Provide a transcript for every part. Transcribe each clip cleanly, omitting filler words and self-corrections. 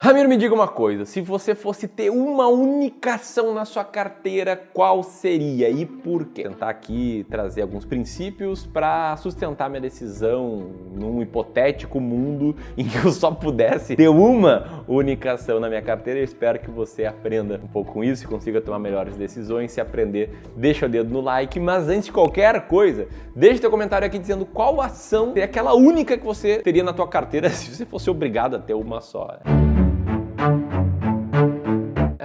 Ramiro, me diga uma coisa, se você fosse ter uma única ação na sua carteira, qual seria e por quê? Vou tentar aqui trazer alguns princípios para sustentar minha decisão num hipotético mundo em que eu só pudesse ter uma única ação na minha carteira. Eu espero que você aprenda um pouco com isso e consiga tomar melhores decisões. Se aprender, deixa o dedo no like, mas antes de qualquer coisa, deixa teu comentário aqui dizendo qual ação seria aquela única que você teria na tua carteira se você fosse obrigado a ter uma só.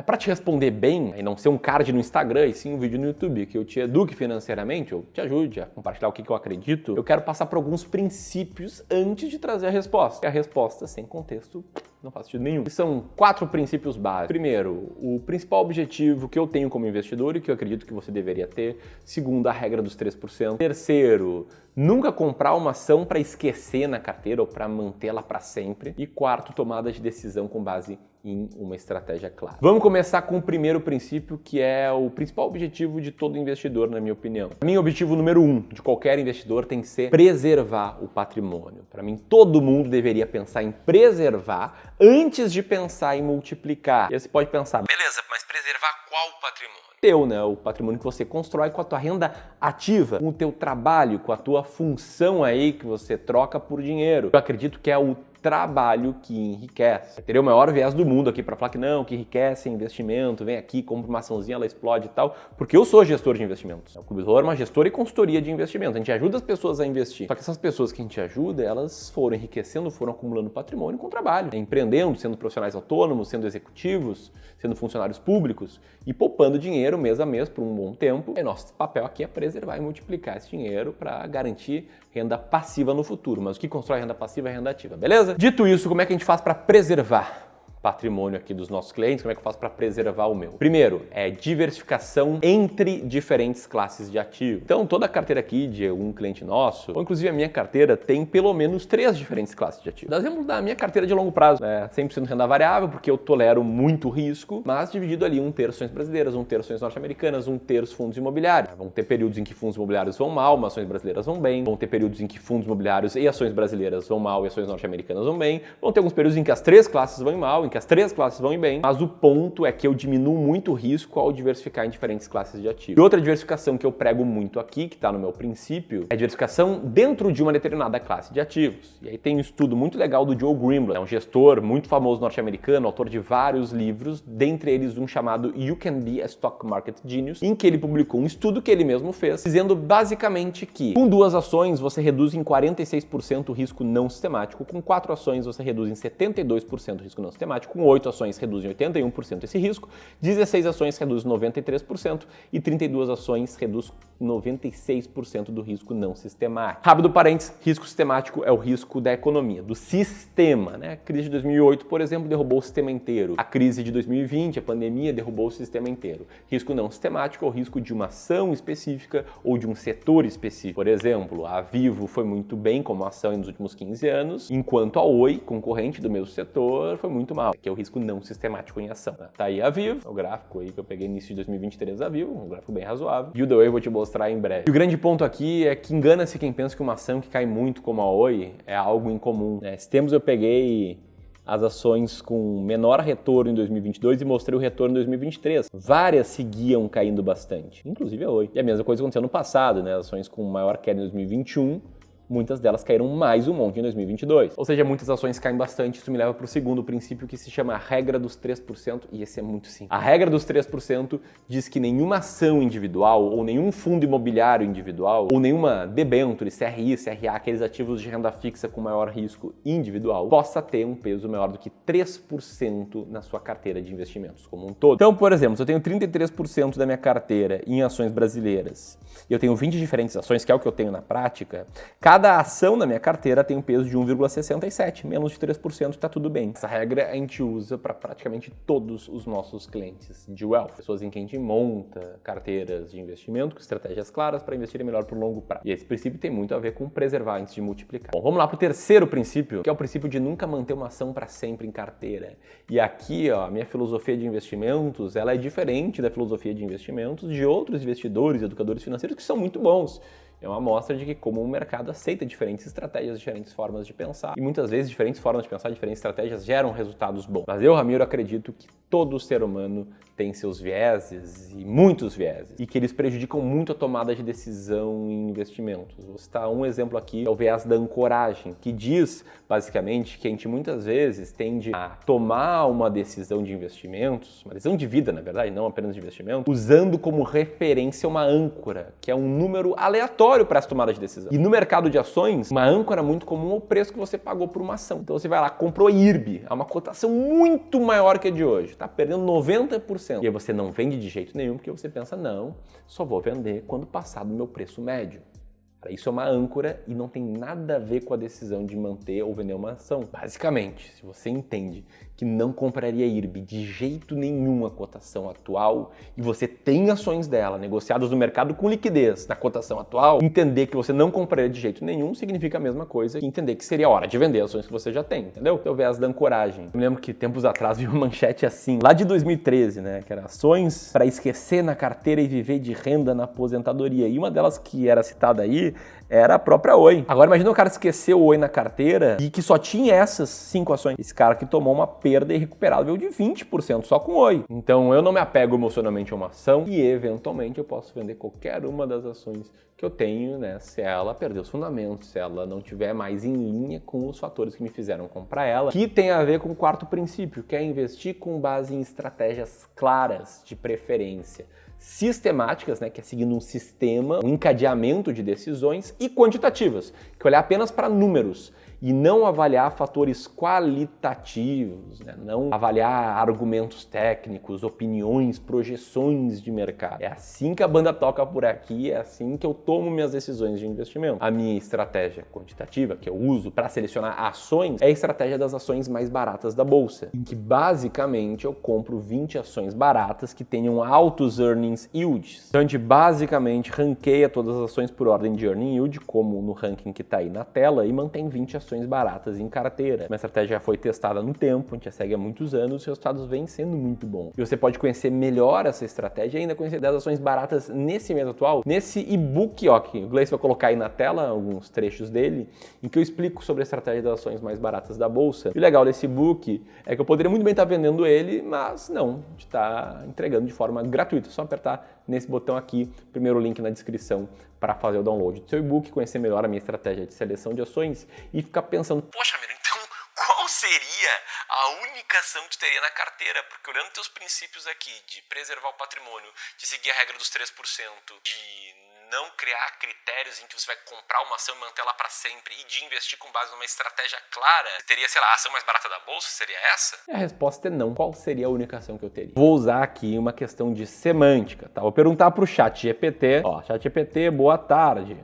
Para te responder bem e não ser um card no Instagram e sim um vídeo no YouTube que eu te eduque financeiramente, eu te ajude a compartilhar o que eu acredito, eu quero passar por alguns princípios antes de trazer a resposta. Porque a resposta sem contexto não faz sentido nenhum. E são 4 princípios básicos. Primeiro, o principal objetivo que eu tenho como investidor e que eu acredito que você deveria ter. Segundo, a regra dos 3%. Terceiro, nunca comprar uma ação para esquecer na carteira ou para mantê-la para sempre. E quarto, tomada de decisão com base em uma estratégia clara. Vamos começar com o primeiro princípio, que é o principal objetivo de todo investidor, na minha opinião. Para mim, o objetivo número 1 de qualquer investidor tem que ser preservar o patrimônio. Para mim, todo mundo deveria pensar em preservar antes de pensar em multiplicar. E aí você pode pensar, beleza, mas preservar qual patrimônio? Teu, né? O patrimônio que você constrói com a tua renda ativa, com o teu trabalho, com a tua função aí que você troca por dinheiro. Eu acredito que é o trabalho que enriquece. Eu teria o maior viés do mundo aqui para falar que não, que enriquece é investimento, vem aqui, compra uma açãozinha, ela explode e tal, porque eu sou gestor de investimentos. O Clube do Valor é uma gestora e consultoria de investimentos. A gente ajuda as pessoas a investir. Só que essas pessoas que a gente ajuda, elas foram enriquecendo, foram acumulando patrimônio com trabalho, empreendendo, sendo profissionais autônomos, sendo executivos, sendo funcionários públicos e poupando dinheiro mês a mês por um bom tempo. E nosso papel aqui é preservar e multiplicar esse dinheiro para garantir renda passiva no futuro. Mas o que constrói renda passiva é renda ativa, beleza? Dito isso, como é que a gente faz para preservar patrimônio aqui dos nossos clientes? Como é que eu faço para preservar o meu? Primeiro, é diversificação entre diferentes classes de ativo. Então, toda a carteira aqui de um cliente nosso, ou inclusive a minha carteira, tem pelo menos 3 diferentes classes de ativo. Dá exemplo da minha carteira de longo prazo, 100% renda variável, porque eu tolero muito risco, mas dividido ali 1/3 ações brasileiras, 1/3 ações norte-americanas, 1/3 fundos imobiliários. Vão ter períodos em que fundos imobiliários vão mal, mas ações brasileiras vão bem. Vão ter períodos em que fundos imobiliários e ações brasileiras vão mal e ações norte-americanas vão bem. Vão ter alguns períodos em que as 3 classes vão mal, que as 3 classes vão ir bem, mas o ponto é que eu diminuo muito o risco ao diversificar em diferentes classes de ativos. E outra diversificação que eu prego muito aqui, que está no meu princípio, é diversificação dentro de uma determinada classe de ativos. E aí tem um estudo muito legal do Joe Greenblatt, é um gestor muito famoso norte-americano, autor de vários livros, dentre eles um chamado You Can Be a Stock Market Genius, em que ele publicou um estudo que ele mesmo fez, dizendo basicamente que com 2 ações você reduz em 46% o risco não sistemático, com 4 ações você reduz em 72% o risco não sistemático, com 8 ações reduzem 81% esse risco, 16 ações reduzem 93% e 32 ações reduzem 96% do risco não sistemático. Rápido parênteses, risco sistemático é o risco da economia, do sistema, né? A crise de 2008, por exemplo, derrubou o sistema inteiro. A crise de 2020, a pandemia, derrubou o sistema inteiro. Risco não sistemático é o risco de uma ação específica ou de um setor específico. Por exemplo, a Vivo foi muito bem como ação nos últimos 15 anos, enquanto a Oi, concorrente do mesmo setor, foi muito mal, que é o risco não sistemático em ação. Tá aí a Vivo, o gráfico aí que eu peguei início de 2023 da Vivo, um gráfico bem razoável. E o da Oi eu vou te mostrar em breve. E o grande ponto aqui é que engana-se quem pensa que uma ação que cai muito como a Oi é algo incomum, né? Esses tempos eu peguei as ações com menor retorno em 2022 e mostrei o retorno em 2023. Várias seguiam caindo bastante, inclusive a Oi. E a mesma coisa aconteceu no passado, né? As ações com maior queda em 2021, muitas delas caíram mais um monte em 2022. Ou seja, muitas ações caem bastante. Isso me leva para o segundo princípio, que se chama a regra dos 3%, e esse é muito simples. A regra dos 3% diz que nenhuma ação individual, ou nenhum fundo imobiliário individual, ou nenhuma debênture, CRI, CRA, aqueles ativos de renda fixa com maior risco individual, possa ter um peso maior do que 3% na sua carteira de investimentos como um todo. Então, por exemplo, se eu tenho 33% da minha carteira em ações brasileiras e eu tenho 20 diferentes ações, que é o que eu tenho na prática, cada ação na minha carteira tem um peso de 1,67, menos de 3%, está tudo bem. Essa regra a gente usa para praticamente todos os nossos clientes de wealth, pessoas em quem a gente monta carteiras de investimento com estratégias claras para investir melhor por longo prazo. E esse princípio tem muito a ver com preservar antes de multiplicar. Bom, vamos lá para o terceiro princípio, que é o princípio de nunca manter uma ação para sempre em carteira. E aqui, ó, a minha filosofia de investimentos, ela é diferente da filosofia de investimentos de outros investidores e educadores financeiros que são muito bons. É uma amostra de que como o mercado aceita diferentes estratégias, diferentes formas de pensar. E muitas vezes diferentes formas de pensar, diferentes estratégias geram resultados bons. Mas eu, Ramiro, acredito que todo ser humano tem seus vieses e muitos vieses. E que eles prejudicam muito a tomada de decisão em investimentos. Vou citar um exemplo aqui, é o viés da ancoragem, que diz, basicamente, que a gente muitas vezes tende a tomar uma decisão de investimentos, uma decisão de vida, na verdade, não apenas de investimento, usando como referência uma âncora, que é um número aleatório para essa tomada de decisão. E no mercado de ações, uma âncora muito comum é o preço que você pagou por uma ação. Então você vai lá, comprou IRB, a uma cotação muito maior que a de hoje, tá perdendo 90%. E aí você não vende de jeito nenhum, porque você pensa, não, só vou vender quando passar do meu preço médio. Isso é uma âncora e não tem nada a ver com a decisão de manter ou vender uma ação. Basicamente, se você entende que não compraria IRB de jeito nenhum a cotação atual e você tem ações dela negociadas no mercado com liquidez na cotação atual, entender que você não compraria de jeito nenhum significa a mesma coisa que entender que seria hora de vender ações que você já tem, entendeu? Então, o viés da ancoragem. Eu me lembro que tempos atrás vi uma manchete assim, lá de 2013, né, que era ações para esquecer na carteira e viver de renda na aposentadoria. E uma delas que era citada aí era a própria Oi. Agora imagina o cara esquecer o Oi na carteira e que só tinha essas 5 ações. Esse cara que tomou uma perda irrecuperável de 20% só com Oi. Então eu não me apego emocionalmente a uma ação e eventualmente eu posso vender qualquer uma das ações que eu tenho, né, se ela perder os fundamentos, se ela não tiver mais em linha com os fatores que me fizeram comprar ela, que tem a ver com o quarto princípio, que é investir com base em estratégias claras de preferência, sistemáticas, né, que é seguindo um sistema, um encadeamento de decisões, e quantitativas, que é olhar apenas para números e não avaliar fatores qualitativos, né, não avaliar argumentos técnicos, opiniões, projeções de mercado. É assim que a banda toca por aqui, é assim que eu tomo minhas decisões de investimento. A minha estratégia quantitativa, que eu uso para selecionar ações, é a estratégia das ações mais baratas da bolsa, em que basicamente eu compro 20 ações baratas que tenham altos earnings yields. Então a gente basicamente ranqueia todas as ações por ordem de earning yield, como no ranking que está aí na tela, e mantém 20 ações baratas em carteira. Uma estratégia já foi testada no tempo, a gente já segue há muitos anos, os resultados vêm sendo muito bons. E você pode conhecer melhor essa estratégia e ainda conhecer 10 ações baratas nesse mês atual, nesse e-book, ó, que o Gleice vai colocar aí na tela, alguns trechos dele, em que eu explico sobre a estratégia das ações mais baratas da bolsa. E o legal desse e-book é que eu poderia muito bem estar vendendo ele, mas não, a gente está entregando de forma gratuita. É só apertar nesse botão aqui, primeiro link na descrição, para fazer o download do seu e-book, conhecer melhor a minha estratégia de seleção de ações e ficar pensando, poxa, Miro, então qual seria a única ação que tu teria na carteira? Porque olhando teus princípios aqui de preservar o patrimônio, de seguir a regra dos 3%, de não criar critérios em que você vai comprar uma ação e manter ela para sempre e de investir com base numa estratégia clara, teria, sei lá, a ação mais barata da bolsa? Seria essa? E a resposta é não. Qual seria a única ação que eu teria? Vou usar aqui uma questão de semântica, tá? Vou perguntar pro ChatGPT. Ó, ChatGPT, boa tarde.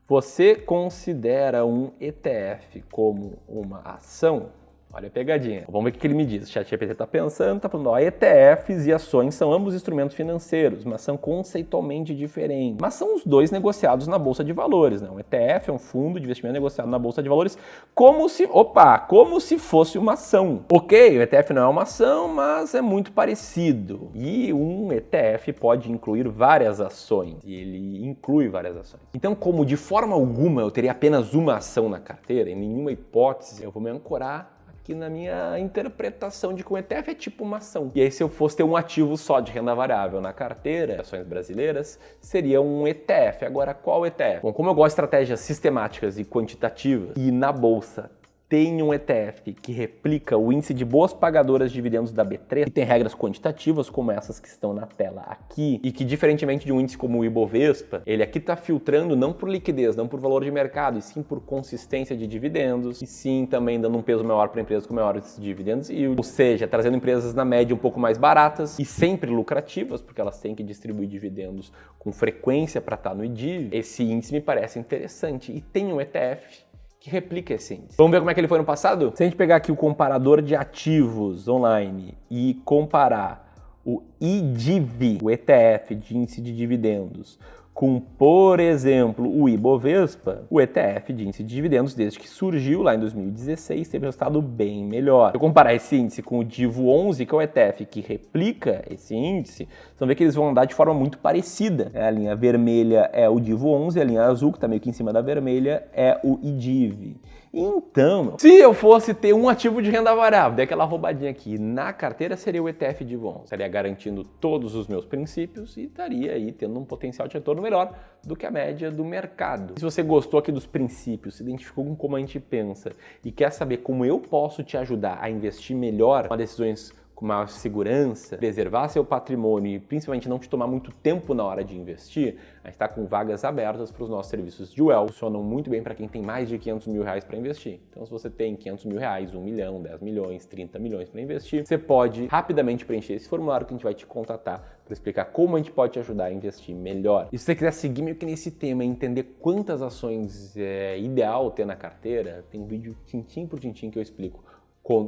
Você considera um ETF como uma ação? Olha a pegadinha. Vamos ver o que ele me diz. O ChatGPT está pensando, está falando, ó, ETFs e ações são ambos instrumentos financeiros, mas são conceitualmente diferentes. Mas são os dois negociados na Bolsa de Valores, né? Um ETF é um fundo de investimento negociado na Bolsa de Valores como se fosse uma ação. Ok, o ETF não é uma ação, mas é muito parecido. E um ETF pode incluir várias ações. E ele inclui várias ações. Então, como de forma alguma eu teria apenas uma ação na carteira, em nenhuma hipótese eu vou me ancorar aqui na minha interpretação de que um ETF é tipo uma ação. E aí, se eu fosse ter um ativo só de renda variável na carteira, ações brasileiras, seria um ETF. Agora, qual ETF? Bom, como eu gosto de estratégias sistemáticas e quantitativas, e na bolsa tem um ETF que replica o índice de boas pagadoras de dividendos da B3, que tem regras quantitativas como essas que estão na tela aqui, e que diferentemente de um índice como o Ibovespa, ele aqui está filtrando não por liquidez, não por valor de mercado, e sim por consistência de dividendos, e sim também dando um peso maior para empresas com maiores dividendos yield, ou seja, trazendo empresas na média um pouco mais baratas e sempre lucrativas, porque elas têm que distribuir dividendos com frequência para estar no IDIV. Esse índice me parece interessante e tem um ETF que replica esse índice. Vamos ver como é que ele foi no passado? Se a gente pegar aqui o comparador de ativos online e comparar o IDIV, o ETF de índice de dividendos, com, por exemplo, o Ibovespa, o ETF de índice de dividendos, desde que surgiu lá em 2016, teve um resultado bem melhor. Se eu comparar esse índice com o Divo 11, que é o ETF que replica esse índice, vocês vão ver que eles vão andar de forma muito parecida. A linha vermelha é o Divo 11, a linha azul, que está meio que em cima da vermelha, é o IDIV. Então, se eu fosse ter um ativo de renda variável, dei aquela roubadinha aqui na carteira, seria o ETF Divo 11. Estaria garantindo todos os meus princípios e estaria aí tendo um potencial de retorno melhor do que a média do mercado. Se você gostou aqui dos princípios, se identificou com como a gente pensa e quer saber como eu posso te ajudar a investir melhor, tomar decisões com maior segurança, preservar seu patrimônio e principalmente não te tomar muito tempo na hora de investir, a gente está com vagas abertas para os nossos serviços de Wealth. Funcionam muito bem para quem tem mais de 500 mil reais para investir. Então, se você tem 500 mil reais, 1 milhão, 10 milhões, 30 milhões para investir, você pode rapidamente preencher esse formulário que a gente vai te contatar para explicar como a gente pode te ajudar a investir melhor. E se você quiser seguir meio que nesse tema e entender quantas ações é ideal ter na carteira, tem um vídeo tintim por tintim que eu explico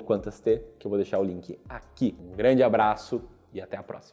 quantas ter, que eu vou deixar o link aqui. Um grande abraço e até a próxima.